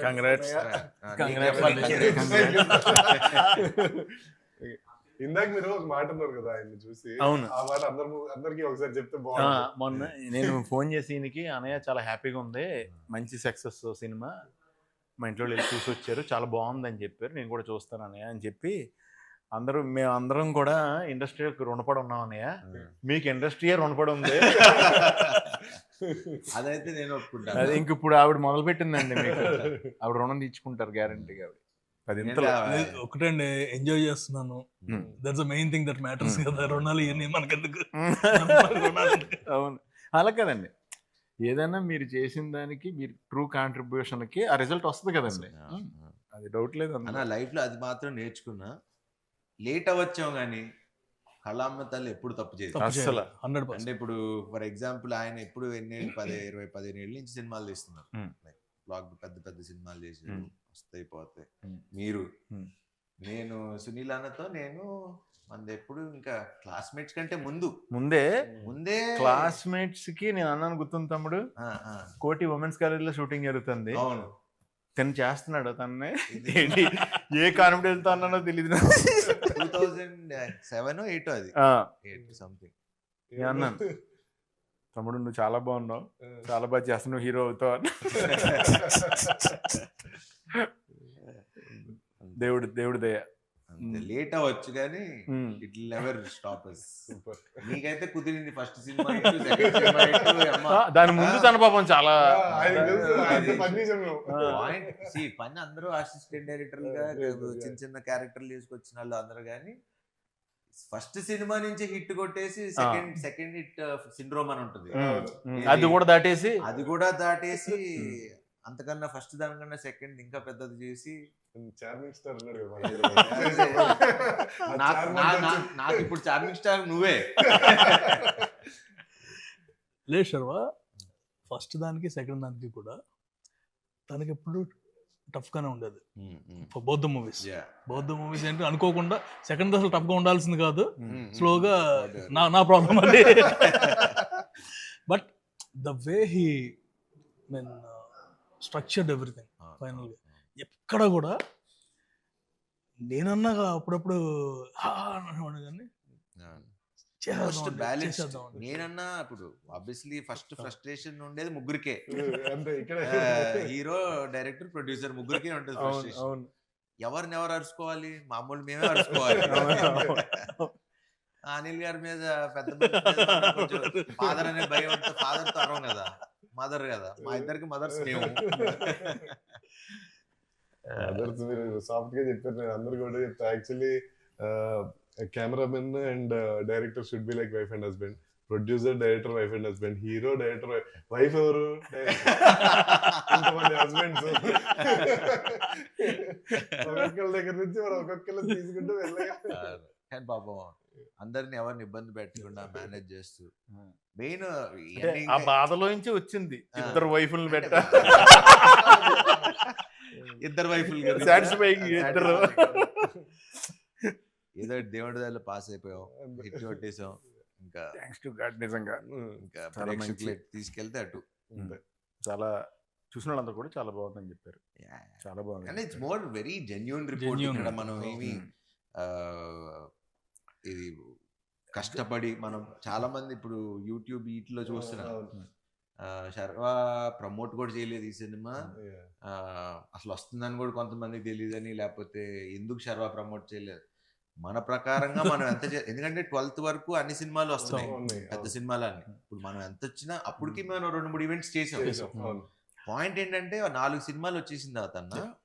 Congrats. ఇందాక మీరు ఒక మాట అన్నారు కదా ఆయన్ని చూసి. అవును. ఆ మాట అందరికి ఒకసారి చెప్తే బాగుంది. మొన్న నేను ఫోన్ చేసి ఈయనకి, అన్నయ్య చాలా హ్యాపీగా ఉంది, మంచి సక్సెస్ సినిమా, మా ఇంట్లో వెళ్ళి చూసి వచ్చారు, చాలా బాగుందని చెప్పారు, నేను కూడా చూస్తాను అన్నయ్య అని చెప్పి మేమందరం కూడా ఇండస్ట్రీకి రుణపడి ఉన్నాం అన్నయ్య, మీకు ఇండస్ట్రీయే రుణపడి ఉంది. అదైతే నేను ఒప్పుకుంటాను. అది ఇంక ఇప్పుడు ఆవిడ మొదలు పెట్టిందండి, మీకు ఆవిడ రుణం తీర్చుకుంటారు గ్యారంటీగా. ఒకటండి, ఎంజాయ్ చేస్తున్నాను, that's the main thing that matters కదా. రుణాలు ఇవన్నీ మనకెందుకు? అవును, అలా కదండి, ఏదైనా మీరు చేసిన దానికి మీరు ట్రూ కాంట్రిబ్యూషన్కి ఆ రిజల్ట్ వస్తుంది కదండి, అది డౌట్ లేదు అన్న. లైఫ్లో అది మాత్రం నేర్చుకున్నా, లేట్ అవ్వచ్చాం కానీ కళామ్మ తల్లి ఎప్పుడు తప్పు చేయదు అసలు. అంటే ఇప్పుడు ఫర్ ఎగ్జాంపుల్ ఆయన ఎప్పుడు 15 ఏళ్ళ నుంచి సినిమాలు తీస్తున్నారు, బ్లాక్ పెద్ద పెద్ద సినిమాలు చేసి వస్తాయి పోతాయి. మీరు నేను సునీల్ అన్నతో మనది ఎప్పుడు ఇంకా క్లాస్మేట్స్ కంటే ముందే క్లాస్మేట్స్ కి నేను అన్నాను, గుర్తుంది తమ్ముడు, కోటి ఉమెన్స్ కాలేజ్ లో షూటింగ్ జరుగుతుంది, అవును, తను చేస్తున్నాడు, తన్నే ఏంటి ఏ కాన్ఫిడెన్స్ తో అన్నానో తెలియదు, 2007 8 అది 8 సంథింగ్ అన్నాను, తమ్ముడు నువ్వు చాలా బాగున్నావు, చాలా బాగా చేస్తున్నావు, హీరో అవుతావు అన్న. దేవుడి దయ. లేట్ అవ్వచ్చు కానీ it will never stop us. నీకైతే కుదిరింది ఫస్ట్ సినిమా, దాని ముందు తన పాపం చాలా పని అందరూ అసిస్టెంట్ డైరెక్టర్ గా చిన్న చిన్న క్యారెక్టర్లు తీసుకొచ్చిన వాళ్ళు అందరూ, కానీ ఫస్ట్ సినిమా నుంచి హిట్ కొట్టేసి సెకండ్ హిట్ సిండ్రోమ్ అని ఉంటుంది, అది కూడా దాటేసి అంతకన్నా ఫస్ట్ దానికన్నా సెకండ్ ఇంకా పెద్దది చేసి చార్మింగ్ స్టార్ నాకు ఇప్పుడు చార్మింగ్ స్టార్ నువ్వే. లేదు శర్వ, ఫస్ట్ దానికి సెకండ్ దానికి కూడా తనకి ఎప్పుడు టఫ్ గానే ఉండేది. బౌద్ధ మూవీస్ ఏంటి అనుకోకుండా సెకండ్ అసలు టఫ్ గా ఉండాల్సింది కాదు, స్లోగా నా ప్రాబ్లం అది. But the way he structured everything final గా, ఎక్కడ కూడా నేనన్నా అప్పుడప్పుడు కానీ నేనన్నా ఇప్పుడు ఆబ్వియస్లీ ఫస్ట్ ఫ్రస్ట్రేషన్ ఉండేది ముగ్గురికే, హీరో డైరెక్టర్ ప్రొడ్యూసర్ ముగ్గురికే ఉంటుంది ఫ్రస్ట్రేషన్. ఎవరిని అరుచుకోవాలి, మామూలు మేమే అరుచుకోవాలి. అనిల్ గారి మీద పెద్ద ఫాదర్ అనే భయం ఉంటే ఫాదర్ తో అరవం కదా, మదర్ కదా, మా ఇద్దరికి మదర్స్ మేము. మదర్స్ మీరు సాఫ్ట్ గా చెప్పారు, నేను అందరు కూడా చెప్తా. Actually cameraman and director should be like wife and husband, producer director wife and husband, hero director wife, ఎవరు ఇంతమంది హస్బెండ్స్, ఒక్కొక్కరి దగ్గర నుంచి మనం ఒక్కొక్కరు తీసుకుంటూ వెళ్ళగా. కానీ పాపం అందరిని ఎవరిని ఇబ్బంది పెట్టకుండా మేనేజ్ చేస్తూ, మెయిన్ ఆ బాధలో నుంచి వచ్చింది ఇద్దరు వైఫుల్ని పెట్ట, ఇద్దరు వైఫుల్ ఏదో దేవుడి దగ్గర పాస్ అయిపోయాం, హిట్ కొట్టేసాం, ఇంకా నిజంగా ఇంకా తీసుకెళ్తే అటు చాలా చూసిన వాళ్ళందరూ కూడా చాలా బాగుందని చెప్పారు, చాలా బాగుంది. It's more very genuine report. ఇక్కడ మనం ఏమి ఇది కష్టపడి మనం చాలా మంది ఇప్పుడు యూట్యూబ్ వీటిలో చూస్తున్నాం, శర్వ ప్రమోట్ కూడా చేయలేదు ఈ సినిమా, అసలు వస్తుందని కూడా కొంతమందికి తెలియదని, లేకపోతే ఎందుకు శర్వ ప్రమోట్ చేయలేదు. మన ప్రకారంగా మనం ఎంత ఎందుకంటే 12th వరకు అన్ని సినిమాలు వస్తున్నాయి, పెద్ద సినిమాలు అన్ని. ఇప్పుడు మనం ఎంత వచ్చినా అప్పటికి మనం 2-3 ఈవెంట్స్ చేసాం. పాయింట్ ఏంటంటే 4 సినిమాలు వచ్చేసిన తర్వాత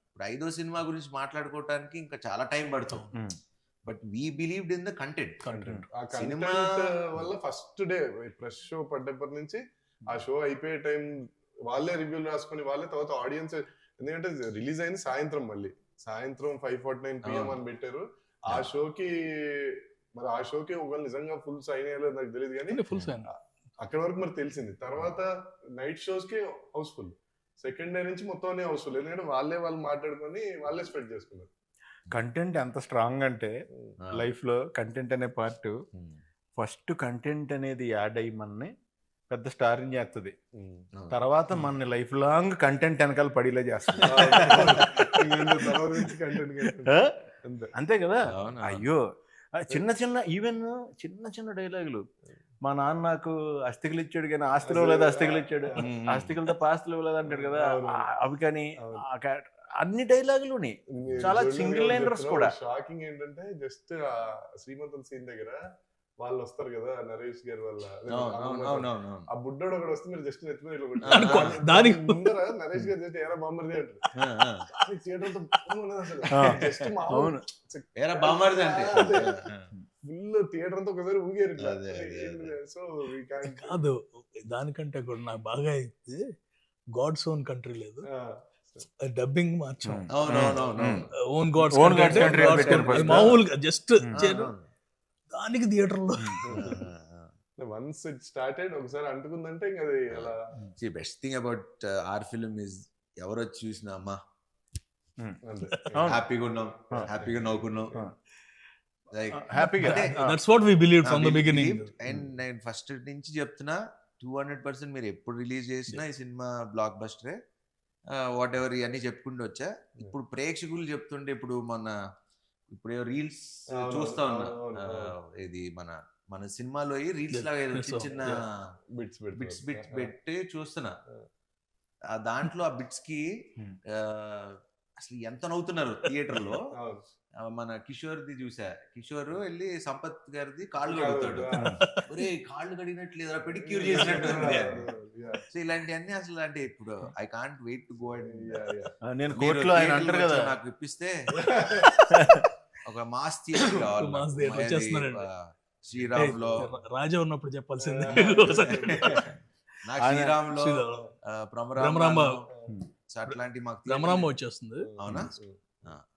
ఇప్పుడు 5వ సినిమా గురించి మాట్లాడుకోవటానికి ఇంకా చాలా టైం పడుతుంది. But we believed in the content. Cinema వల్ల ఫస్ట్ డే ప్రెస్ షో పడ్డప్పటి నుంచి ఆ షో అయిపోయే టైం వాళ్ళే రివ్యూలు రాసుకొని వాళ్ళే, తర్వాత ఆడియన్స్, ఎందుకంటే రిలీజ్ అయింది సాయంత్రం, మళ్ళీ సాయంత్రం 5:49 PM అని పెట్టారు. ఆ షోకి ఒకవేళ నిజంగా ఫుల్ సైన్ అయ్యలేదు నాకు తెలియదు, కానీ అక్కడ వరకు మరి తెలిసింది. తర్వాత నైట్ షోస్ కి హౌస్ఫుల్, సెకండ్ డే నుంచి మొత్తం హౌస్ఫుల్, ఎందుకంటే వాళ్ళు మాట్లాడుకొని వాళ్ళే స్ప్రెడ్ చేసుకున్నారు. కంటెంట్ ఎంత స్ట్రాంగ్ అంటే లైఫ్ లో కంటెంట్ అనే పార్ట్, ఫస్ట్ కంటెంట్ అనేది యాడ్ అయ్యి మనని పెద్ద స్టార్ని చేస్తుంది, అవును. తర్వాత మన లైఫ్ లాంగ్ కంటెంట్ వెనకాల పడిలే చేస్తుంది. తర్వాత నుంచి content creation. ఆ? అంతే. అంతే కదా. అవును. అయ్యో చిన్న చిన్న ఈవెన్ చిన్న చిన్న డైలాగులు, మా నాన్న నాకు అస్థికలు ఇచ్చాడు కానీ ఆస్తిలో లేదు, అస్థికలు ఇచ్చాడు, ఆస్తికలతో పాస్తులు ఇవ్వలేదు అంటాడు కదా, అవును. అవి కానీ అవును. అన్ని డైలాగులుని చాలా single liners కూడా. షాకింగ్ ఏంటంటే జస్ట్ శ్రీమంతం సీన్ దగ్గర వాళ్ళు వస్తారు కదా నరేష్ గారి వల్ల అవునవును. ఆ బుడ్డోడు ఒకడు వస్తే మీరు జస్ట్ నెత్తిమీద ఇలా అనుకో, కొట్టారు. దానికి ముందర నరేష్ గారు చేస్తే ఏరా బామ్మర్ది అంటారు. థియేటర్ అంతా బుర్రం ఉన్నది అసలు. జస్ట్ మామూలు అవును. ఏరా బామ్మర్ది అంటే ఫుల్ థియేటర్ అంతా ఒకసారి ఊగారు ఇట్లా. అదే, అదే. సో వీ క్యాన్ కాదు, దానికంటే కూడా నాకు బాగా అయితే గాడ్స్ ఓన్ కంట్రీ లేదు, డబ్బింగ్ మార్చాం. అవునవును. Own God's Own God's Country అని పెట్టారు first. మామూలుగా జస్ట్ దానికి థియేటర్లో వన్స్ ఇట్ స్టార్టెడ్ ఒకసారి అంటుకుందంటే ఇంకా అది అలా best thing about our film is ఎవరు వచ్చి చూసినా అమ్మా అంతే. అవును. హ్యాపీగా ఉన్నాం, హ్యాపీగా నవ్వుకున్నాం. లైక్ హ్యాపీగా that's what we believe from the beginning. And నేను ఫస్ట్ నుంచి చెప్తున్నా 200% మీరు ఎప్పుడు రిలీజ్ చేసినా ఈ సినిమా బ్లాక్ బస్టరే. వాట్ ఎవర్ ఇవన్నీ చెప్పుకుంటూ వచ్చా. ఇప్పుడు ప్రేక్షకులు చెప్తుంటే ఇప్పుడు ఇప్పుడు రీల్స్ అవును, చూస్తా ఉన్నా. అవును, ఇది మన సినిమాలో రీల్స్ లాగా ఏదో చిన్న చిన్న బిట్స్ బిట్స్ పెట్టి చూస్తున్నా. దాంట్లో ఆ బిట్స్ కి అసలు ఎంత నవ్వుతున్నారు థియేటర్ లో. మన కిషోర్ది చూసా, కిషోర్ వెళ్ళి సంపత్ గారిది కాళ్ళు కడుగుతాడు, ఒరే కాళ్ళు కడిగినట్లు లేదా పెడిక్యూర్ చేసినట్టు ఉంది. సో ఇలాంటివన్నీ అసలు అంటే ఇప్పుడు I can't wait to go and నేను కోర్టులో ఆయన అంటారు కదా, నాకు ఇప్పిస్తే ఒక మాస్ థియేటర్ కావాలి Mass theatre వచ్చేస్తున్నారండి. శ్రీరామ్ లో. రాజా ఉన్నప్పుడు చెప్పాల్సిందే. నాకు శ్రీరామ్ లో భ్రమరాంబ. సో అట్లాంటి మాకు భ్రమరాంబ వచ్చేస్తుంది. అవునా,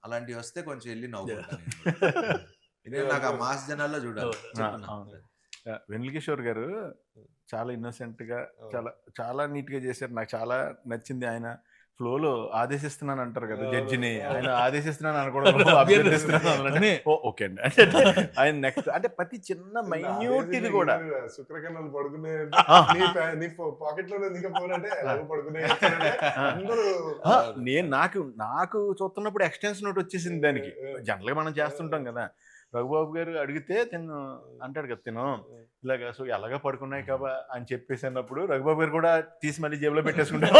అలాంటివి వస్తే కొంచెం వెళ్ళి నవ్వుకుంటాను. నాకు ఆ మాస్ జనాల్లో చూడాలి. వెన్నెల కిషోర్ గారు చాలా ఇన్నోసెంట్ గా చాలా చాలా నీట్ గా చేశారు. నాకు చాలా నచ్చింది. ఆయన ఫ్లోలో ఆదేశిస్తున్నాను అంటారు కదా జడ్జిని, ఆయన ఆదేశిస్తున్నాను అనకూడదు, అభ్యర్థిస్తున్నాను. ఓకే అండి. ఆయన నెక్స్ట్ అంటే ప్రతి చిన్న మైన్యూట్ ఇది కూడా శుక్రకణాలు పడుకునే నీ పాకెట్ లో దిగపోనంటే పడుకునే నాకు చూస్తున్నప్పుడు ఎక్స్టెన్షన్ ఒకటి వచ్చేసింది దానికి. జనరల్ గా మనం చేస్తుంటాం కదా, రఘుబాబు గారు అడిగితే తిను అంటాడు కదా, తిను ఇలాగా సో ఎలాగా పడుకున్నాయి కాబా అని చెప్పేసి అన్నప్పుడు రఘుబాబు గారు కూడా తీసి మళ్ళీ జేబులో పెట్టేసుకుంటారు.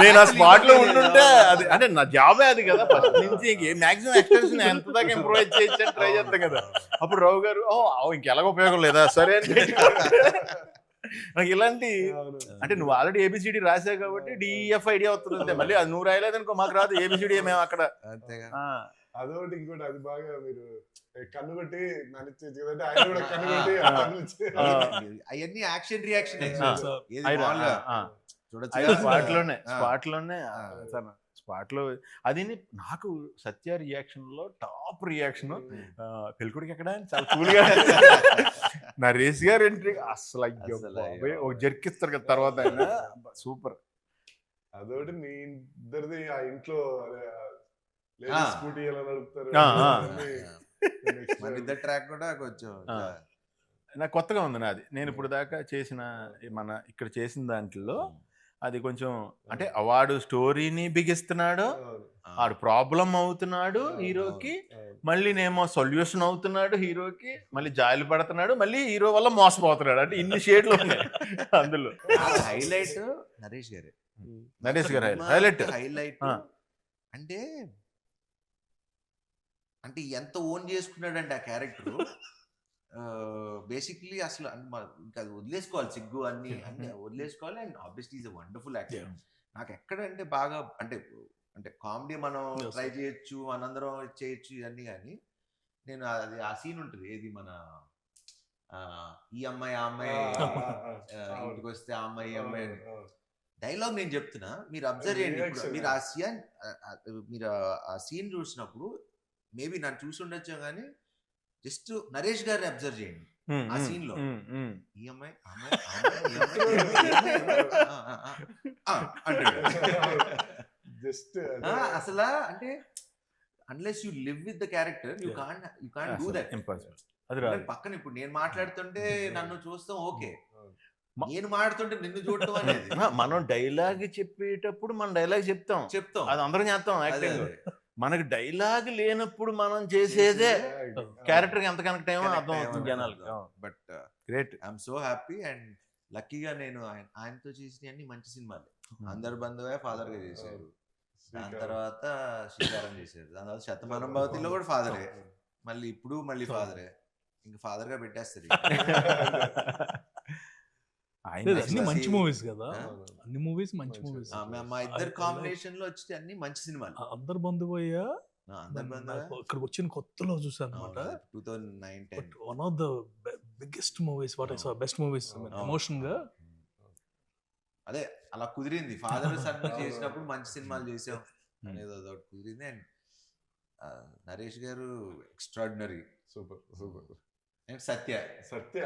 నేను ఆ స్పాట్ లో ఉంటుంటే అది అంటే నా జాబే అది కదా, ఫస్ట్ నుంచి మాక్సిమం ఎక్స్టెన్షన్ ఎంత దాకా ఇంప్రూవైజ్ చేయొచ్చు ట్రై చేస్తాం కదా. అప్పుడు రావు గారు ఇంకెలాగ ఉపయోగం లేదా సరే అని నాకు ఇలాంటి అంటే నువ్వు ఆల్రెడీ ఏబిసిడి రాసావు కాబట్టి డిఎఫ్ ఐడియా అవుతుంది, మళ్ళీ అది నువ్వు రాయలేదనుకో మాకు రాదు ఏబిసిడి మేము అక్కడ. అదొకటి ఇంకోటి అది బాగా మీరు కన్ను కొట్టి నన్ను ఆయన కూడా కన్ను కొట్టి అవన్నీ యాక్షన్ రియాక్షన్ స్పాట్ లో అది నాకు సత్య రియాక్షన్ లో టాప్ రియాక్షన్. పెళ్ళికొడికి ఎక్కడ చాలా కూల్ గా నరేష్ గారు ఎంట్రీ అసలు అయ్యో ఒక జర్కిస్తారు కదా తర్వాత ఆయన సూపర్. అదొకటి మీ ఇద్దరిది ఆ ఇంట్లో స్కూటీ ఎలా నడుపుతారు ఇద్దరు ట్రాక్ కూడా కొంచెం నాకు కొత్తగా ఉంది నాది. నేను ఇప్పుడు దాకా చేసిన మన ఇక్కడ చేసిన దాంట్లో అది కొంచెం అంటే వాడు స్టోరీని బిగిస్తున్నాడు, వాడు ప్రాబ్లం అవుతున్నాడు హీరోకి, మళ్ళీ నేమో సొల్యూషన్ అవుతున్నాడు హీరోకి, మళ్ళీ జాయిలు పడుతున్నాడు, మళ్ళీ హీరో వల్ల మోసపోతున్నాడు. అంటే ఇన్ని షేడ్లు ఉన్నాయి అందులో. హైలైట్ నరేష్ గారు హైలైట్ అంటే అంటే ఎంత ఓన్ చేసుకున్నాడంటే ఆ క్యారెక్టర్ బేసిక్లీ అసలు ఇంకా అది వదిలేసుకోవాలి, సిగ్గు అన్ని వదిలేసుకోవాలి. And obviously is a wonderful actor. నాకు ఎక్కడంటే బాగా అంటే అంటే కామెడీ మనం ట్రై చేయొచ్చు, మనందరం చేయొచ్చు ఇవన్నీ, కానీ నేను అది ఆ సీన్ ఉంటుంది ఏది మన ఈ అమ్మాయి ఆ అమ్మాయి ఇంటికి వస్తే ఆ అమ్మాయి ఈ అమ్మాయి డైలాగ్ నేను చెప్తున్నా, మీరు అబ్జర్వ్ చేయండి. మీరు ఆ సీన్ చూసినప్పుడు మేబీ నన్ను చూసి ఉండొచ్చు కానీ జస్ట్ నరేష్ గారిని అబ్జర్వ్ చేయండి ఆ సీన్ లో. ఈ అమ్మాయి జస్ట్ అసలు అంటే unless you live with the character you can't do that. అది రాదు. పక్కన ఇప్పుడు నేను మాట్లాడుతుంటే నన్ను చూస్తాం ఓకే, మ- నేను మాట్లాడుతుంటే నిన్ను చూడటం అనేది మనం డైలాగ్ చెప్పేటప్పుడు మనం డైలాగ్ చెప్తాం, చెప్తాం. అది అందరం చేస్తాం అదే, యాక్టింగ్. అదే. మనకి డైలాగ్ లేనప్పుడు మనం చేసేదే క్యారెక్టర్ ఎంత కనెక్ట్ అయ్యో Connect అర్థం అవుతుంది అయ్యామని జనాలకి. అర్థం. But great. I'm so happy and లక్కీగా నేను ఆయనతో చేసిన అన్ని మంచి సినిమాలు. అందరు బంధువే ఫాదర్ గా చేశారు, దాని తర్వాత శ్రీకారం చేశారు, దాని తర్వాత శతమానం భవతిలో కూడా ఫాదరే, మళ్ళీ ఇప్పుడు మళ్ళీ ఫాదరే, ఇంకా ఫాదర్ గా పెట్టేస్తారు. అన్ని మంచి మూవీస్ కదా, ఆ? అన్ని మూవీస్ మంచి మూవీస్. మా ఇద్దరు కాంబినేషన్ లో వచ్చి అన్ని మంచి సినిమాలు. అందరు బంధువయ్యా అందరు బంధువే ఇక్కడికి వచ్చిన కొత్తలో చూసాను అనమాట. 2009-10 one of the biggest movies what I saw, best movies emotion గా. అదే అలా కుదిరింది. ఫాదర్ సన్ చేసినప్పుడు మంచి సినిమాలు చేసాం అనేది అదొకటి కుదిరింది. అండ్ నరేష్ గారు extraordinary, super super. And Satya Satya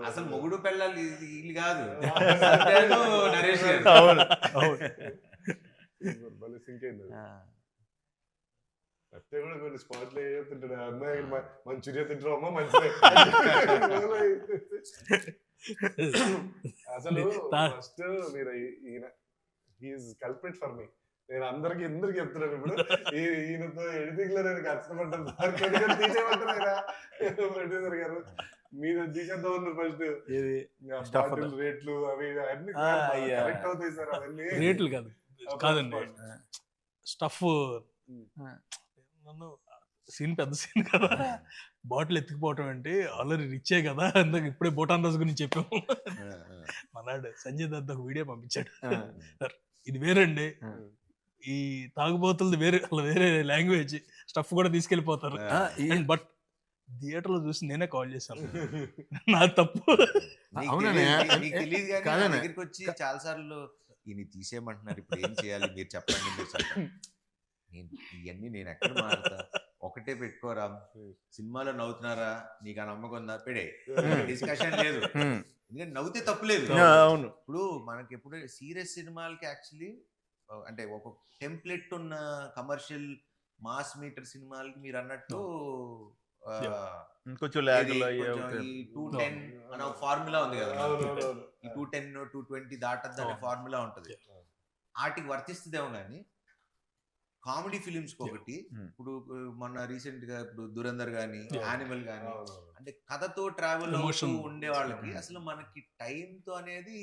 అసలు మొగుడు పెళ్ళాలి వీళ్ళు కాదు, సత్యను నరేష్ గారు. అవును అవును. భలే సింక్ అయింది. సత్య కూడా కొన్ని స్పాట్లు ఏతుంటాడు, అమ్మాయి మంచూరియా తింటారు అమ్మ మంచిదే. అసలు ఫస్ట్ మీరు ఈయన హీఈస్ కల్ప్రిట్ ఫర్ మీ. నేను అందరికి ఎందుకు చెప్తున్నాను ఇప్పుడు, ఈయనతో ఎడిటింగ్ లో నేను కష్టపడ్డాను, తీసేయమంటారా ప్రొడ్యూసర్ గారు, మీరు తీసేద్దాం ఉన్నారు ఫస్ట్ బాటిల్ రేట్లు అవి అన్ని కరెక్ట్ అవుతాయి సార్, అవన్నీ రేట్లు కాదండి స్టఫ్. నన్ను సీన్ పెద్ద సీన్ కదా, బాటిల్ ఎత్తుకుపోవటం అంటే ఆల్రెడీ రిచ్చే కదా, అందుకు ఇప్పుడే బోటాన్ రాజు గురించి చెప్పాము. మనాడు సంజయ్ దత్ ఒక వీడియో పంపించాడు, సార్ ఇది వేరండి, ఈ తాగుబోతులది వేరే, అలా వేరే లాంగ్వేజ్, స్టఫ్ కూడా తీసుకెళ్ళిపోతారు. బట్ థియేటర్ లో చూసి నేనే కాల్ చేశాను, నా తప్పు. తెలియదు కానీ దగ్గరికి వచ్చి చాలా సార్లు ఈయన తీసేయమంటున్నారు, ఇప్పుడు ఏం చేయాలి మీరు చెప్పండి, మీరు చెప్పండి. ఇవన్నీ నేను ఎక్కడ మారుతా, ఒకటే పెట్టుకోరా, సినిమాలో నవ్వుతున్నారా, నీకు ఆ నమ్మకం ఉందా, పెడే, డిస్కషన్ లేదు, ఎందుకంటే నవ్వుతే తప్పులేదు. అవును. ఇప్పుడు మనకి ఎప్పుడు సీరియస్ సినిమాలకి యాక్చువల్లీ అంటే ఒక టెంప్లెట్ ఉన్న కమర్షియల్ మాస్ మీటర్ సినిమాలకి మీరు అన్నట్టు కొంచెం ఈ 210 అనే ఒక ఫార్ములా ఉంది కదా, ఈ 210 220 దాటద్దు అనే ఫార్ములా ఉంటది, వాటికి వర్తిస్తుందేమో కానీ కామెడీ ఫిలిమ్స్ ఒకటి. ఇప్పుడు మొన్న రీసెంట్ గా ఇప్పుడు దురందర్ గానీ, యానిమల్ గానీ, అంటే కథతో ట్రావెల్ అవుతూ ఉండే వాళ్ళకి అసలు మనకి టైం తో అనేది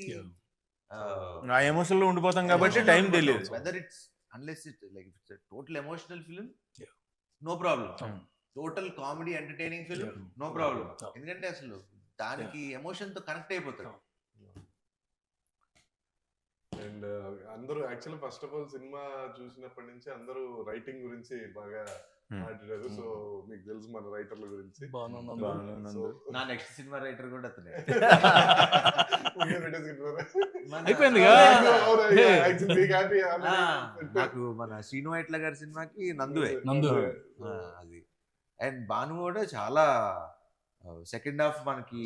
ఆ ఎమోషన్ లో ఉండిపోతాం కాబట్టి టైం తెలియదు. Whether it's unless it like it's total emotional film no problem, total comedy entertaining film no problem, ఎందుకంటే అసలు దానికి ఎమోషన్ తో కనెక్ట్ అయిపోతాడు. అండ్ అందరూ యాక్చువల్లీ ఫస్ట్ ఆఫ్ ఆల్ సినిమా చూసినప్పటి నుంచి అందరూ రైటింగ్ గురించి బాగా మాట్లాడారు. సో మీకు తెలుసు మన రైటర్ల గురించి. నా నెక్స్ట్ సినిమా రైటర్ కూడా అతనే. అయిపోయింది నాకు మన శ్రీను వైట్ల గారి సినిమాకి నందువే అది. అండ్ భాను కూడా చాలా సెకండ్ హాఫ్ మనకి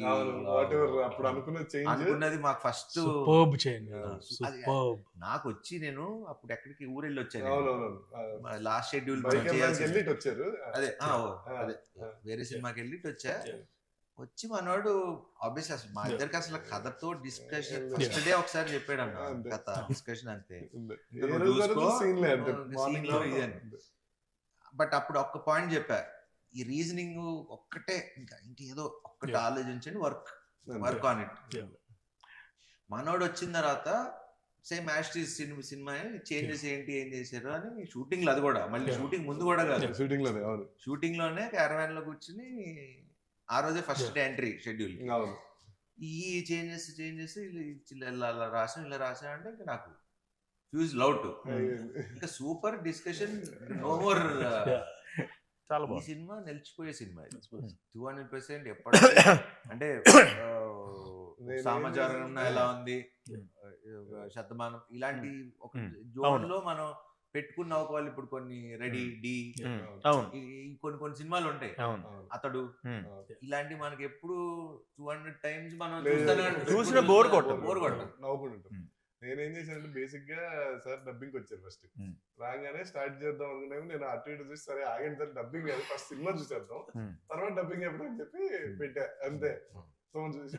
అప్పుడు అనుకున్నది మాకు ఫస్ట్ నాకు వచ్చి, నేను అప్పుడు ఎక్కడికి ఊరెళ్ళి వచ్చాను, లాస్ట్ షెడ్యూల్ వచ్చారు, అదే అదే వేరే సినిమాకి వెళ్ళి వచ్చా. వచ్చి మనోడు ఆబ్వియస్లీ అసలు మా ఇద్దరికి అసలు కథతో డిస్కషన్ ఫస్ట్ డే ఒకసారి చెప్పాడు అన్న, కథ డిస్కషన్ అంతే, బట్ అప్పుడు ఒక్క పాయింట్ చెప్పా, ఈ రీజనింగ్ ఒక్కటే, ఇంకా ఇంకేదో ఒక్కటి ఆలోచించండి, వర్క్ ఆన్ ఇట్. మనోడు వచ్చిన తర్వాత సేమ్ యాస్టీస్ సినిమా చేంజెస్ ఏంటి, ఏం చేశారు అని షూటింగ్ లో, అది కూడా మళ్ళీ షూటింగ్ ముందు కూడా కాదు, షూటింగ్ లోనే క్యారవాన్ లో కూర్చుని ఆ రోజే ఫస్ట్ డే ఎంట్రీ షెడ్యూల్, ఈ చేంజెస్ ఇలా రాసా అంటే ఇంకా నాకు ఫ్యూజ్ లౌట్, ఇంకా సూపర్ డిస్కషన్, నో మోర్. ఈ సినిమా నిలిచిపోయే సినిమా 200%. ఎప్పటికీ అంటే సమాచారం ఎలా ఉంది, శతమానం ఇలాంటి ఒక జోన్ లో మనం పెట్టుకున్న ఒకవేళ ఇప్పుడు కొన్ని రెడీ డి కొన్ని సినిమాలు ఉంటాయి, అతడు ఇలాంటి మనకి ఎప్పుడు 200 times మనం చూసిన బోర్ కొట్టం. నేనేం చేశానంటే బేసిక్ గా సార్ డబ్బింగ్ వచ్చారు ఫస్ట్. Hmm. రాగానే స్టార్ట్ చేద్దాం అనుకున్నాము. నేను అటు ఇటు చూసి సరే ఆగండి సార్ డబ్బింగ్ కాదు ఫస్ట్ సినిమా చూసేద్దాం తర్వాత డబ్బింగ్ ఎప్పుడు అని చెప్పి పెట్టా అంతే. ఫోన్ చూసి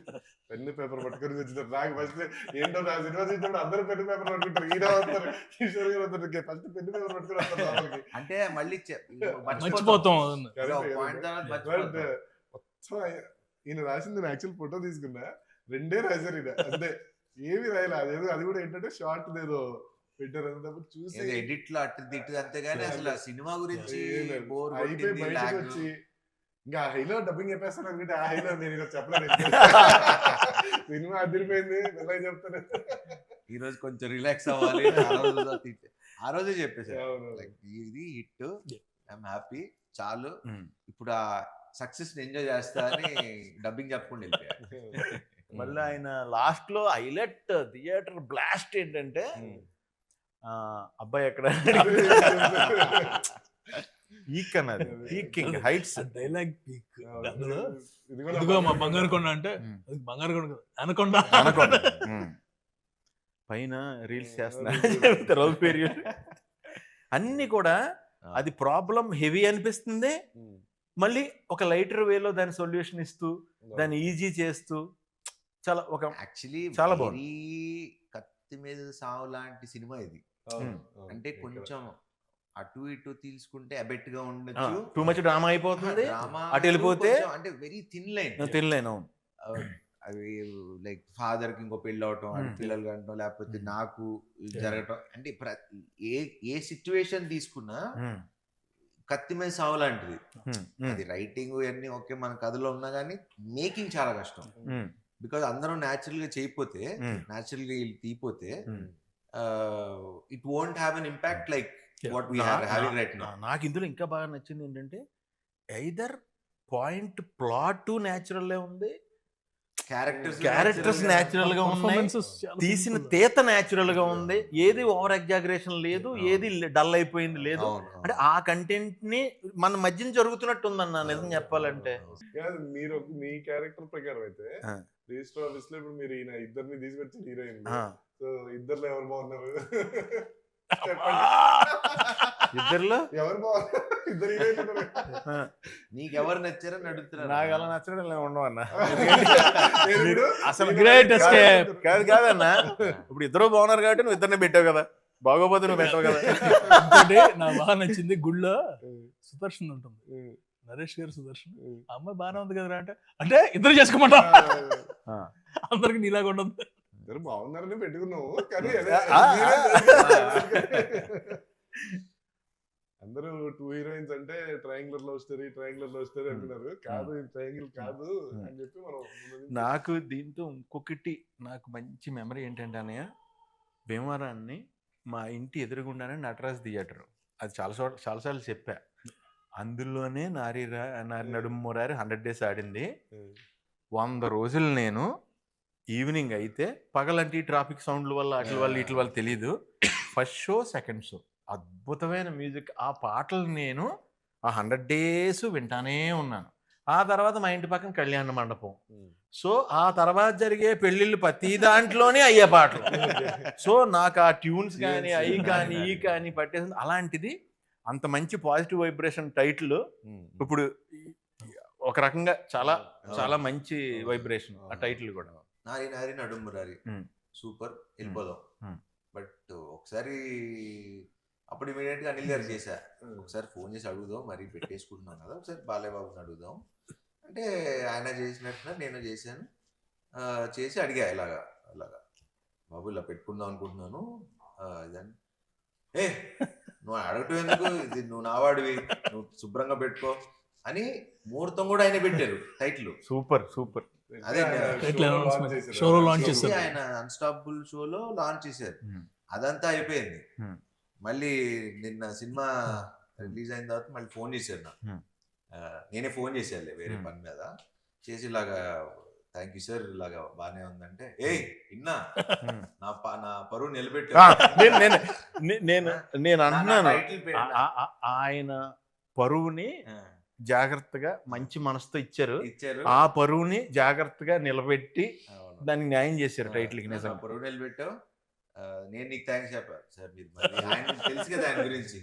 పెన్ను పేపర్ పట్టుకొని వచ్చినారు. నాకు ఫస్ట్ ఏంటో నా సినిమా చూసినప్పుడు అందరూ పెన్ను పేపర్ పట్టుకుంటారు. ఈయన వస్తారు, కిషోర్ గారు వస్తారు, ఫస్ట్ పెన్ను పేపర్ పట్టుకుని వస్తారు లోపలికి. అంటే మళ్ళీ మర్చిపోతాం. మొత్తం ఈయన రాసింది నేను యాక్చువల్ ఫోటో తీసుకున్నా, 2 రాశారు ఈయన అంతే, ఏమి రాయలే. అదేదో అది కూడా ఏంటంటే షార్ట్ ఏదో పెట్టారు అన్నప్పుడు చూసి ఎడిట్ లో అటు తిట్టు అంతేగాని అసలు ఆ సినిమా గురించి బోర్ అయిపోయి బయటకు వచ్చి ఇంకా హైలో డబ్బింగ్ చెప్పేస్తాను అనుకుంటే ఆ హైలో నేను ఇలా చెప్పలేదు. సినిమా అదిరిపోయింది ఎలా చెప్తాను. ఈ రోజు కొంచెం రిలాక్స్ అవ్వాలి, ఆ రోజే చెప్పేసారు ఇది హిట్, ఐఎమ్ హ్యాపీ, చాలు ఇప్పుడు ఆ సక్సెస్ ఎంజాయ్ చేస్తా అని డబ్బింగ్ చెప్పకుండా వెళ్ళిపోయారు. మళ్ళీ ఆయన లాస్ట్ లో హైలైట్ థియేటర్ బ్లాస్ట్ ఏంటంటే అబ్బాయి ఎక్కడ పీక్ అన్నది, పీకింగ్ హైట్స్ డైలాగ్ పీక్. ఇదిగో మా బంగారు కొండ అంటే బంగారు కొండ అనకొండ పైన రీల్స్ చేస్తున్నారు అన్ని కూడా. అది ప్రాబ్లం హెవీ అనిపిస్తుంది, మళ్ళీ ఒక లైటర్ వేలో దాని సొల్యూషన్ ఇస్తూ దాన్ని ఈజీ చేస్తూ చాలా ఒక యాక్చువల్లీ చాలా బాగుంది. కత్తి మీద సావు లాంటి సినిమా ఇది. అంటే కొంచెం అటు ఇటు తీసుకుంటే అబెట్ గా ఉండొచ్చు, టూ మచ్ డ్రామా అయిపోతుంది, అటు వెళ్ళిపోతే అంటే వెరీ థిన్ లైన్. అవి లైక్ ఫాదర్ కి ఇంకో పెళ్ళి అవటం, పిల్లలు కంటం, లేకపోతే నాకు జరగటం, అంటే ఏ సిచ్యువేషన్ తీసుకున్నా కత్తి మీద సావు లాంటిది. అది రైటింగ్ అన్ని ఓకే మన కథలో ఉన్నా కానీ మేకింగ్ చాలా కష్టం. బికాజ్ అందరం న్యాచురల్ గా చేయకపోతే, న్యాచురల్ గా తీయపోతే it won't have an impact like what we are having right now. నాకు ఇందులో ఇంకా బాగా నచ్చింది ఏంటంటే ఐదర్ పాయింట్ ప్లాట్ న్యాచురల్ ఉంది, క్యారెక్టర్స్ న్యాచురల్ గా ఉన్నాయి, తీసిన తీత న్యాచురల్ గా ఉంది, ఏది ఓవర్ ఎగ్జాగరేషన్ లేదు, ఏది డల్ అయిపోయింది లేదు. అంటే ఆ కంటెంట్ ని మన మధ్యన జరుగుతున్నట్టు ఉందన్న నిజం చెప్పాలంటే. మీరు మీ క్యారెక్టర్ ప్రకారం అయితే రిజిస్టర్ ఆఫీస్ లో ఇప్పుడు మీరు ఈయన ఇద్దరిని తీసుకొచ్చి హీరోయిన్, సో ఇద్దరులో ఎవరు బాగున్నారు ఇద్దరులో ఎవరు బాగున్నారు? ఇద్దరు హీరోయిన్ నీకెవరు నచ్చారని అడుగుతున్నారు. నాకు అలా నచ్చడం ఉండవు అన్న, అసలు గ్రేట్ ఎస్కేప్. కాదన్న, ఇప్పుడు ఇద్దరు బాగున్నారు కాబట్టి నువ్వు ఇద్దరిని పెట్టావు కదా, బాగోపోతే నువ్వు పెట్టావు కదా. నాకు బాగా నచ్చింది గుళ్ళో సుదర్శన్ ఉంటుంది, నరేష్ గారు సుదర్శన్, అమ్మాయి బాగానే ఉంది కదా అంటే ఇద్దరు చేసుకోమంటా, అందరికి నీలాగా ఉండదు. ఇద్దరు బాగున్నారని పెట్టుకున్నావు కానీ అందరూ 2 హీరోయిన్స్ అంటే ట్రయాంగులర్ లవ్ స్టోరీ అనుకున్నారు. కాదు, ట్రయాంగిల్ కాదు అని చెప్పి మనం. నాకు దీంతో ఇంకొకటి నాకు మంచి మెమరీ ఏంటంటే అన్నయ్య, భీమవరాన్ని మా ఇంటి ఎదురుగుండానే నటరాజ్ థియేటర్, అది చాలాసార్లు చెప్పా. అందులోనే నారి నడుమురారి 100 days ఆడింది. 100 రోజులు నేను ఈవినింగ్ అయితే, పగలంటే ట్రాఫిక్ సౌండ్ల వల్ల అట్ల వల్ల ఇట్ల వల్ల తెలీదు, ఫస్ట్ షో సెకండ్ షో అద్భుతమైన మ్యూజిక్, ఆ పాటలు నేను ఆ 100 days వింటానే ఉన్నాను. ఆ తర్వాత మా ఇంటి పక్కన కళ్యాణ మండపం, సో ఆ తర్వాత జరిగే పెళ్ళిళ్ళు ప్రతి దాంట్లోనే అయ్యే పాటలు. సో నాకు ఆ ట్యూన్స్ కానీ అవి కానీ ఈ కానీ పట్టేసింది. అలాంటిది అంత మంచి పాజిటివ్ వైబ్రేషన్ టైటిల్ ఇప్పుడు ఒక రకంగా చాలా చాలా మంచి వైబ్రేషన్ ఆ టైటిల్ కూడా. నారి నారి నడుమురారి సూపర్, వెళ్ళిపోదాం. బట్ ఒకసారి అప్పుడు ఇమీడియట్ గా అనిల్ గారు చేశా, ఒకసారి ఫోన్ చేసి అడుగుదాం, మరి పెట్టేసుకుంటున్నాం కదా, ఒకసారి బాలయ్యబాబుని అడుగుదాం అంటే ఆయన చేసినట్టుగా నేను చేశాను. చేసి అడిగా ఇలాగా బాబు ఇలా పెట్టుకుందాం అనుకుంటున్నాను ఇదని. నువ్వు అడగటం ఎందుకు, ఇది నువ్వు నావాడివి, నువ్వు శుభ్రంగా పెట్టుకో అని ముహూర్తం కూడా ఆయన పెట్టారు టైటిల్. సూపర్. అదే షోలో లాంచ్ చేశారు, ఆయన అన్స్టాపబుల్ షోలో లాంచ్ చేశారు. అదంతా అయిపోయింది. మళ్ళీ నిన్న సినిమా రిలీజ్ అయిన తర్వాత మళ్ళీ ఫోన్ చేశారు నాకు. నేనే ఫోన్ చేశాను వేరే పని మీద చేసి, ఇలాగా థ్యాంక్ యూ సార్, ఇలాగా బానే ఉందంటే, ఇన్నా నా పరువు నిలబెట్టా. నేను అంటున్నాను, ఆయన పరువుని జాగ్రత్తగా మంచి మనసుతో ఇచ్చారు, ఆ పరువుని జాగ్రత్తగా నిలబెట్టి దానికి న్యాయం చేశారు టైటిల్ కి. నిజంగా పరువు నిలబెట్టావు, నేను నీకు థ్యాంక్స్ చెప్పాను సార్, మీరు మరి ఆయన తెలుసు కదా ఆయన గురించి.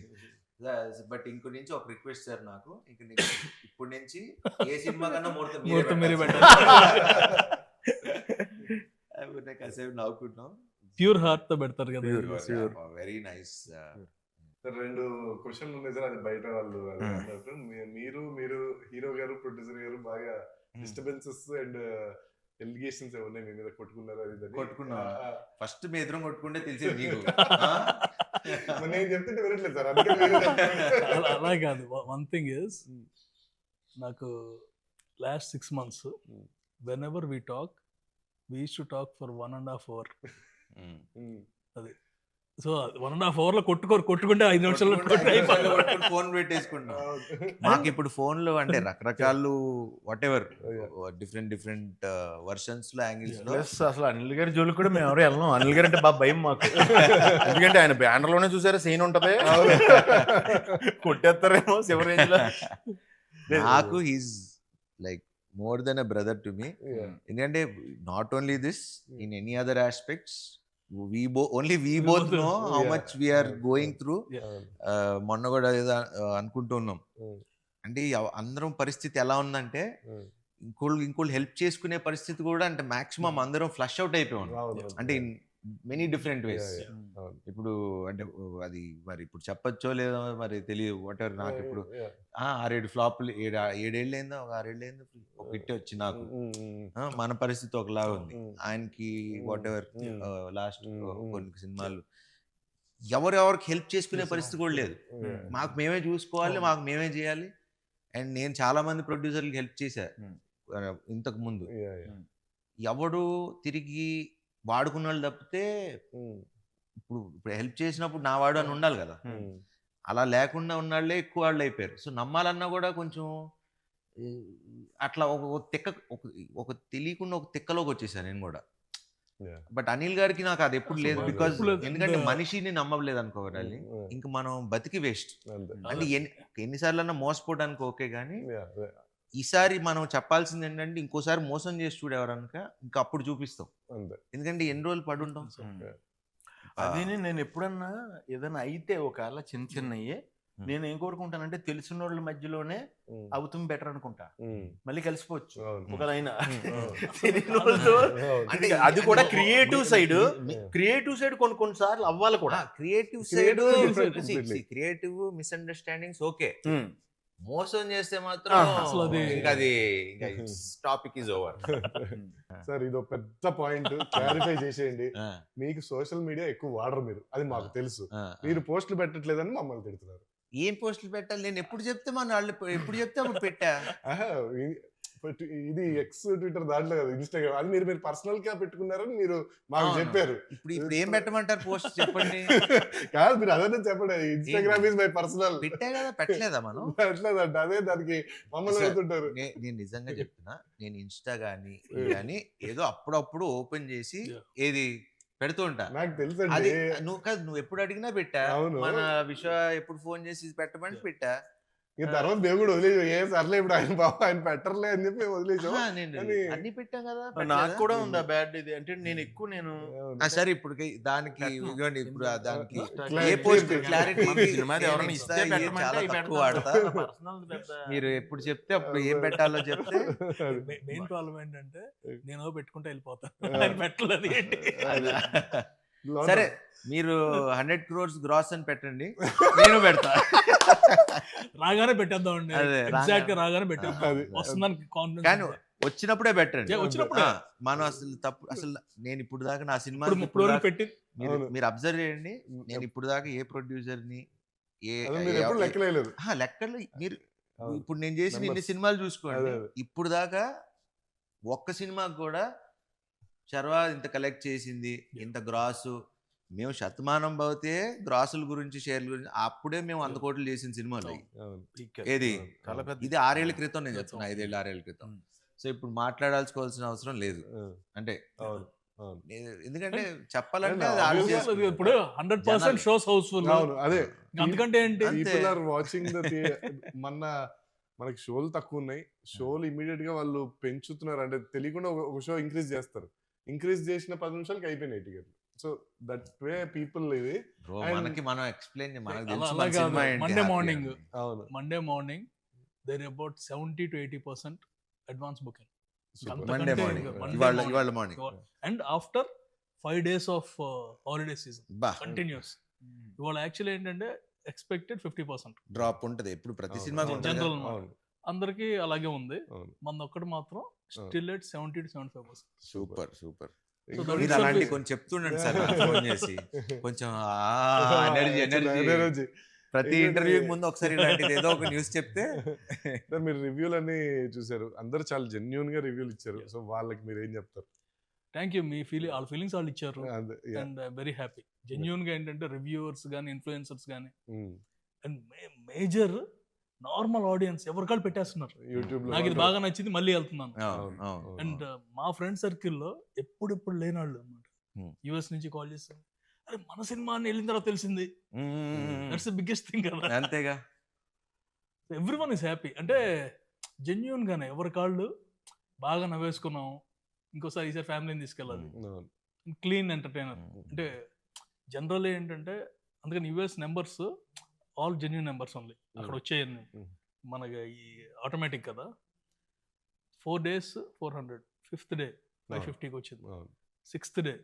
బట్ ఇంకో నుంచి ఒక రిక్వెస్ట్ సార్, నాకు ఇంక ఇప్పుడు నుంచి ఏ సినిమా కన్నా ముహూర్తం మీరే కాసేపు నవ్వుకుంటున్నాం. ప్యూర్ హార్ట్ తో పెడతారు కదా. Very nice. రెండు క్వశ్చన్లు ఉన్నాయి సార్, అది బయట వాళ్ళు అది అన్నట్టు. మీరు హీరో గారు ప్రొడ్యూసర్ గారు బాగా డిస్టర్బెన్సెస్ అండ్ ఎలిగేషన్స్ ఏమన్నా మీ మీద కొట్టుకున్నారు? అది కొట్టుకున్నా ఫస్ట్ మీ ఎదురు కొట్టుకుంటే తెలిసేది నీకు. నేను చెప్తుంటే వినట్లేదు సార్. అలా కాదు. వన్ థింగ్ ఇస్, నాకు last 6 months when ever we talk, we use to talk for 1.5 hour. అది సో 1.5 hour లో కొట్టుకుంటే 5 నిమిషాల్లో ఫోన్ పెట్టేసుకుంటాం. మాకు ఇప్పుడు ఫోన్లు అంటే రకరకాలు వాట్ ఎవర్ డిఫరెంట్ వర్షన్స్ లో యాంగిల్స్ లో. అసలు అనిల్ గారి జోలికి కూడా మేము ఎవరు వెళ్ళాం. అనిల్ గారు అంటే బాగా భయం మాకు. ఎందుకంటే ఆయన బ్యానర్ లోనే చూసారా సీన్ ఉంటది, కొట్టేస్తారేమో శివరేంజ్ లో. నాకు he's like more than a brother to me. ఎందుకంటే not only this, in any other aspects we both know how much we are going through. మొన్న కూడా ఏదో అనుకుంటున్నాం, అంటే అందరం పరిస్థితి ఎలా ఉందంటే ఇంకోళ్ళు హెల్ప్ చేసుకునే పరిస్థితి కూడా, అంటే మాక్సిమం అందరం ఫ్లష్ అవుట్ అయిపోయాం. అంటే ఇన్ మెనీ డిఫరెంట్ వేస్. ఇప్పుడు అంటే అది మరి ఇప్పుడు చెప్పచ్చో లేదో మరి తెలియదు. What ever. నాకు ఇప్పుడు 6-7 ఫ్లాప్లు, 7 ఏళ్ళైందో, ఒక 6 ఏళ్ళైందో ఒక హిట్ వచ్చి నాకు. మన పరిస్థితి ఒకలాగా ఉంది, ఆయనకి వాట్ ఎవర్ లాస్ట్ కొన్ని సినిమాలు ఎవరెవరికి హెల్ప్ చేసుకునే పరిస్థితి కూడా లేదు. మాకు మేమే చూసుకోవాలి, మాకు మేమే చేయాలి. అండ్ నేను చాలా మంది ప్రొడ్యూసర్లకి హెల్ప్ చేశా ఇంతకు ముందు. ఎవడు తిరిగి వాడుకున్న వాళ్ళు తప్పితే ఇప్పుడు హెల్ప్ చేసినప్పుడు నా వాడు అని ఉండాలి కదా. అలా లేకుండా ఉన్నాళ్లే ఎక్కువ వాళ్ళు అయిపోయారు. సో నమ్మాలన్నా కూడా కొంచెం అట్లా ఒక తెలియకుండా ఒక తిక్కలోకి వచ్చేసాను నేను కూడా. బట్ అనిల్ గారికి నాకు అది ఎప్పుడు లేదు. బికాజ్ ఎందుకంటే మనిషిని నమ్మలేదు అనుకోవాలి, ఇంక మనం బతికి వేస్ట్. అంటే ఎన్నిసార్లు అన్నా మోసపోవడానికి ఓకే, కానీ ఈసారి మనం చెప్పాల్సింది ఏంటంటే ఇంకోసారి మోసం చేసి చూడేవారనుక ఇంకా అప్పుడు చూపిస్తాం. ఎందుకంటే ఎన్ని రోజులు పడుంటాం. అది నేను ఎప్పుడన్నా ఏదైనా అయితే ఒకవేళ చిన్నయ్యే నేను ఏం కోరుకుంటానంటే తెలిసిన వాళ్ళ మధ్యలోనే అవుతుంది బెటర్ అనుకుంటా. మళ్ళీ కలిసిపోవచ్చు ఒకదైనా. అంటే అది కూడా క్రియేటివ్ సైడ్ కొన్నిసార్లు అవ్వాలి కూడా. క్రియేటివ్ మిస్అండర్స్టాండింగ్స్ ఓకే, మోసం చేస్తే మాత్రం అది టాపిక్ ఇస్ ఓవర్. సార్ ఇదో పెద్ద పాయింట్ క్లారిఫై చేసేయండి. మీకు సోషల్ మీడియా ఎక్కువ వాడరు మీరు, అది మాకు తెలుసు. మీరు పోస్టులు పెట్టట్లేదని మమ్మల్ని తిడుతున్నారు. ఏం పోస్టులు పెట్టాలి? నేను ఎప్పుడు చెప్తే వాళ్ళు ఎప్పుడు చెప్తే అప్పుడు పెట్టా. ఇది ఎక్స్ ట్విట్టర్ దాంట్లో కదా, ఇన్స్టాగ్రామ్, అది మీరు పర్సనల్ గా పెట్టుకున్నారని మీరు మాకు చెప్పారు. ఇప్పుడు ఏం పెట్టమంటారు పోస్ట్ చెప్పండి? కాదు మీరు అదే చెప్పండి, ఇన్స్టాగ్రామ్ ఇస్ మై పర్సనల్. పెట్టా కదా, పెట్టలేదా మనం? పెట్టలేదంట, అదే దానికి మమ్మల్ని పెడుతుంటారు. నేను నిజంగా చెప్తున్నా, నేను ఇన్స్టా గానీ ఏదో అప్పుడప్పుడు ఓపెన్ చేసి ఏది పెడుతూ ఉంటా. నాకు తెలుసు. అది నువ్వు ఎప్పుడు అడిగినా పెట్టా. మన విశ్వ ఎప్పుడు ఫోన్ చేసి పెట్టమని పెట్టా. తర్వాత దేవుడు వదిలేసాం. ఏ సర్లే ఇప్పుడు ఆయన బాబు ఆయన పెట్టర్లే అని చెప్పి వదిలేసాం. అన్ని పెట్టాం కదా. నాకు కూడా ఉందా బ్యాడ్ ఇది అంటే నేను ఎక్కువ నేను సరే ఇప్పుడు దానికి ఇప్పుడు దానికి ఏ పోస్ట్ క్లారిటీ వాడతా. మీరు ఎప్పుడు చెప్తే అప్పుడు ఏం పెట్టాలో చెప్తే. మెయిన్ ప్రాబ్లం ఏంటంటే నేను పెట్టుకుంటే వెళ్ళిపోతాను, పెట్టలేదు ఏంటి. సరే మీరు 100 crores గ్రాస్ అని పెట్టండి, నేను పెడతా. రాగానే పెట్టేద్దామండి, ఎగ్జాక్ట్ గా రాగానే పెట్టేద్దాం. వస్తుందని కాన్ఫిడెన్స్. కానీ వచ్చినప్పుడే పెట్టండి. మనం అసలు నేను ఇప్పుడు దాకా నా సినిమా పెట్టి మీరు అబ్జర్వ్ చేయండి. నేను ఇప్పుడు దాకా ఏ ప్రొడ్యూసర్ ని లెక్కలు మీరు ఇప్పుడు నేను చేసిన ఇన్ని సినిమాలు చూసుకోండి, ఇప్పుడు దాకా ఒక్క సినిమాకి కూడా శర్వా ఇంత కలెక్ట్ చేసింది, ఇంత గ్రాసు, మేము శతమానం భవతే గ్రాసుల గురించి షేర్ల గురించి అప్పుడే మేము 100 కోట్లు చేసిన సినిమాలు ఏది. ఇది 6 ఏళ్ల క్రితం నేను చెప్తున్నా, 5 ఏళ్ళు 6 ఏళ్ల క్రితం. సో ఇప్పుడు మాట్లాడాల్సుకోవాల్సిన అవసరం లేదు. అంటే ఎందుకంటే చెప్పాలంటే ఇప్పుడు 100% షోస్ హౌస్ఫుల్. అదే అందుకంటే ఏంటి, మనకి షోలు తక్కువ ఉన్నాయి, షోలు ఇమీడియట్ గా వాళ్ళు పెంచుతున్నారు. అంటే తెలియకుండా ఒక షో ఇంక్రీజ్ చేస్తారు, ఇంక్రీజ్ చేసిన 10 నిమిషాలకి అయిపోయినాయి టికెట్లు. సో దట్ వే పీపుల్ ఇది. బ్రో And- మనకి మనం ఎక్స్ప్లెయిన్ మనకు అలా తెలుసు అలా మన కాదు. సినిమా ఏంటి, Monday happy morning. అని. అవును Monday morning there about 70 to 80% advance booking. Super. అంత- మండే అంతకంటే మార్నింగ్ ఇంకా Monday ఇవాళ morning. ఇవాళ morning and after 5 days off holiday season బా కంటిన్యూస్. ఇవాళ యాక్చువల్లీ ఏంటంటే ఎక్స్పెక్టెడ్ 50%. డ్రాప్ ఉంటది ఎప్పుడు ప్రతి అవును. సినిమాకి ఉంటుంది General కదా. అవును అందరికీ అలాగే ఉంది. అవును మన ఒక్కటి మాత్రం still at 70 to 75%. Super super. that మీరు itself అలాంటి is- కొంచెం చెప్తుండండి సార్ నాకు ఫోన్ చేసి కొంచెం ఎనర్జీ ఎనర్జీ. ప్రతి ఇంటర్వ్యూ ముందు ఒకసారి ఇలాంటిది ఏదో ఒక న్యూస్ చెప్తే మీరు రివ్యూలు అన్ని చూసారు, అందరూ చాలా జెన్యున్ గా రివ్యూలు ఇచ్చారు. సో వాళ్ళకి మీరు ఏం చెప్తారు? Thank you. మీ వాళ్ళ ఫీలింగ్స్ వాళ్ళు ఇచ్చారు. అదే, yeah. And very happy. Genuine గా ఏంటంటే రివ్యూవర్స్ కానీ ఇన్ఫ్లుయెన్సర్స్ కానీ Mm. And major normal audience ఎవరికాళ్ళు పెట్టేస్తున్నారు. యూట్యూబ్ లో నాకు ఇది బాగా నచ్చింది, మళ్ళీ వెళ్తున్నాను. అవును, అవును. అండ్ మా ఫ్రెండ్ సర్కిల్లో ఎప్పుడు లేనాళ్ళు అనమాట. Hmm. యుఎస్ నుంచి కాల్ చేస్తారు, అరే మన సినిమా అని వెళ్ళిన తర్వాత తెలిసింది. దట్స్ ద బిగ్గెస్ట్ థింగ్ కదా. అంతేగా. Every one is happy. అంటే జెన్యున్ గానే ఎవరి కాళ్ళు బాగా నవ్వేసుకున్నాం, ఇంకోసారి ఈసారి ఫ్యామిలీని తీసుకెళ్ళాలి. Clean entertainer. అంటే జనరల్ ఏంటంటే అందుకని US numbers all genuine numbers only అక్కడ వచ్చేయన్ని. మనకి ఈ ఆటోమేటిక్ కదా. 4 days 400, 5th day 550కి వచ్చింది, 6th day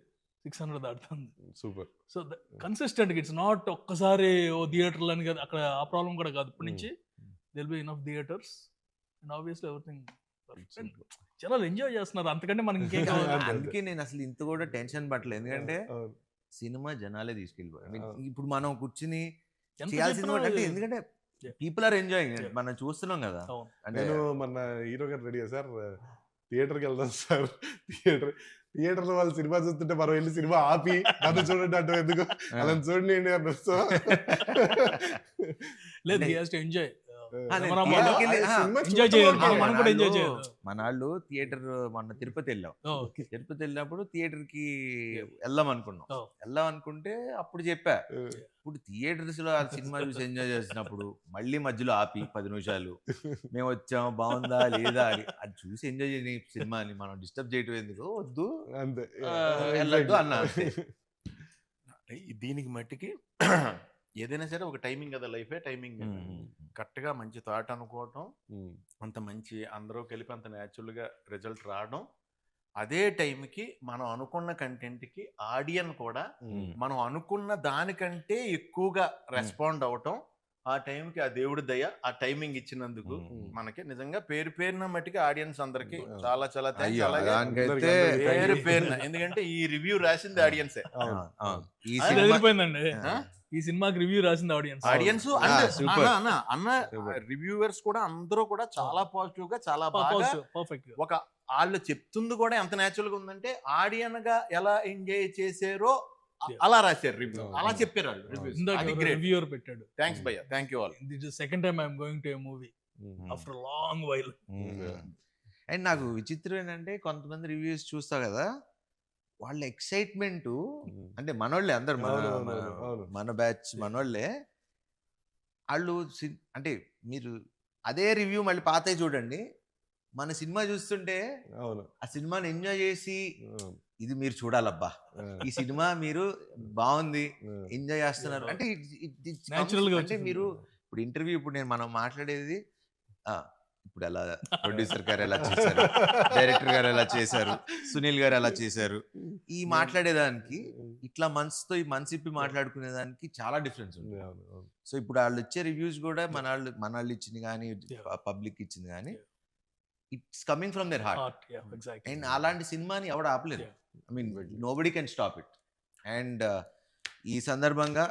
600 దాటుతుంది. Super. So consistent it's not ఒక్కసారి ఓ థియేటర్లు అని కదా, అక్కడ ఆ ప్రాబ్లం కూడా కాదు. ఇప్పటి నుంచి దిల్ be enough theatres and obviously everything. జనాలు ఎంజాయ్ చేస్తున్నారు, అంతకంటే మనకి ఇంకేం కావాలి. అందుకే నేను అసలు ఇంత కూడా టెన్షన్ పట్టలేదు, ఎందుకంటే సినిమా జనాలే తీసుకెళ్ళిపోయారు. ఇప్పుడు మనం కూర్చుని ఎంత చేయాల్సింది చెప్పినా కూడా అంటే ఎందుకంటే Yeah. పీపుల్ ఆర్ ఎంజాయింగ్, మనం చూస్తున్నాం కదా. అవును. అంటే నేను మన హీరో గారు రెడీ సార్ థియేటర్కి వెళ్దాం సార్. థియేటర్ లో వాళ్ళు సినిమా చూస్తుంటే మనం వెళ్ళి సినిమా ఆపి నన్ను చూడండి అంటే ఎందుకు అలా చూడండి అన్నారు. సో లేదు, he has to enjoy. నేను కెమెరా theatre కి వెళ్ళి- ఎంజాయ్ చేయాలి, మనం కూడా ఎంజాయ్ చేయాలి. మన వాళ్ళు థియేటర్ మొన్న తిరుపతి వెళ్ళాం. ఓకే. తిరుపతి వెళ్ళినప్పుడు థియేటర్ కి వెళ్దాం అనుకున్నాం. Oh. వెళ్దాం అనుకుంటే అప్పుడు చెప్పా, ఇప్పుడు థియేటర్స్ లో ఆ సినిమా చూసి ఎంజాయ్ చేసినప్పుడు మళ్ళీ మధ్యలో ఆపి 10 నిమిషాలు మేము వచ్చాం బాగుందా లేదా అని అది చూసి ఎంజాయ్ చేయని సినిమాని మనం డిస్టర్బ్ చేయటం ఎందుకు, వద్దు అంతే వెళ్ళొద్దు అన్నా. దీనికి మట్టికి ఏదైనా సరే ఒక టైమింగ్ కదా, లైఫే టైమింగ్. కరెక్ట్గా మంచి థాట్ అనుకోవటం, అంత మంచి అందరూ కలిపి అంత న్యాచురల్గా రిజల్ట్ రావడం, అదే టైంకి మనం అనుకున్న కంటెంట్కి ఆడియన్ కూడా మనం అనుకున్న దానికంటే ఎక్కువగా రెస్పాండ్ అవటం, ఆ టైంకి ఆ దేవుడి దయ ఆ టైమింగ్ ఇచ్చినందుకు మనకి నిజంగా పేరున మట్టికి ఆడియన్స్ అందరికి చాలా చాలా thanks. అయ్యో, అలాగే దానికైతే పేరున ఎందుకంటే ఈ రివ్యూ రాసింది ఆడియన్సే. ఈ అది సినిమా అదిరిపోయిందండి. ఈ సినిమాకి రివ్యూ రాసింది ఆడియన్స్. Audience super. అన్న రివ్యూవర్స్ కూడా అందరూ కూడా చాలా పాజిటివ్ గా చాలా బాగా పర్ఫెక్ట్. ఒక వాళ్ళు చెప్తుంది కూడా ఎంత న్యాచురల్ గా ఉందంటే ఆడియన్ గా ఎలా ఎంజాయ్ చేసారో అలా రాశారు రివ్యూ, అలా చెప్పారు వాళ్ళు రివ్యూస్. అది గ్రేట్. రివ్యూవర్ పెట్టాడు. థ్యాంక్స్ భయ్య, thank you all. This is second time I'm going to A movie after long while. And నాకు విచిత్రం ఏంటంటే కొంతమంది రివ్యూస్ చూస్తా కదా, వాళ్ళ ఎక్సైట్మెంట్ అంటే మనోళ్ళే అందరు మన బ్యాచ్ మనోళ్ళే. వాళ్ళు అంటే మీరు అదే రివ్యూ మళ్ళీ పాతవి చూడండి, మన సినిమా చూస్తుంటే ఆ సినిమాని ఎంజాయ్ చేసి ఇది మీరు చూడాలబ్బా, ఈ సినిమా మీరు బాగుంది ఎంజాయ్ చేస్తున్నారు అంటే Natural గా అంటే మీరు ఇప్పుడు ఇంటర్వ్యూ ఇప్పుడు మనం మాట్లాడేది ఇప్పుడు ఎలా ప్రొడ్యూసర్ గారు ఎలా చేశారు, డైరెక్టర్ గారు ఎలా చేశారు, సునీల్ గారు ఎలా చేశారు, ఈ మాట్లాడేదానికి ఇట్లా మనసుతో ఈ మనసు ఇప్పి మాట్లాడుకునేదానికి చాలా డిఫరెన్స్ ఉంది. సో ఇప్పుడు వాళ్ళు ఇచ్చే రివ్యూస్ కూడా మన వాళ్ళు ఇచ్చింది కానీ పబ్లిక్ ఇచ్చింది కానీ it's coming from their heart. And అలాంటి సినిమాని ఎవడు ఆపలేదు. I mean nobody can stop it. And ఈ సందర్భంగా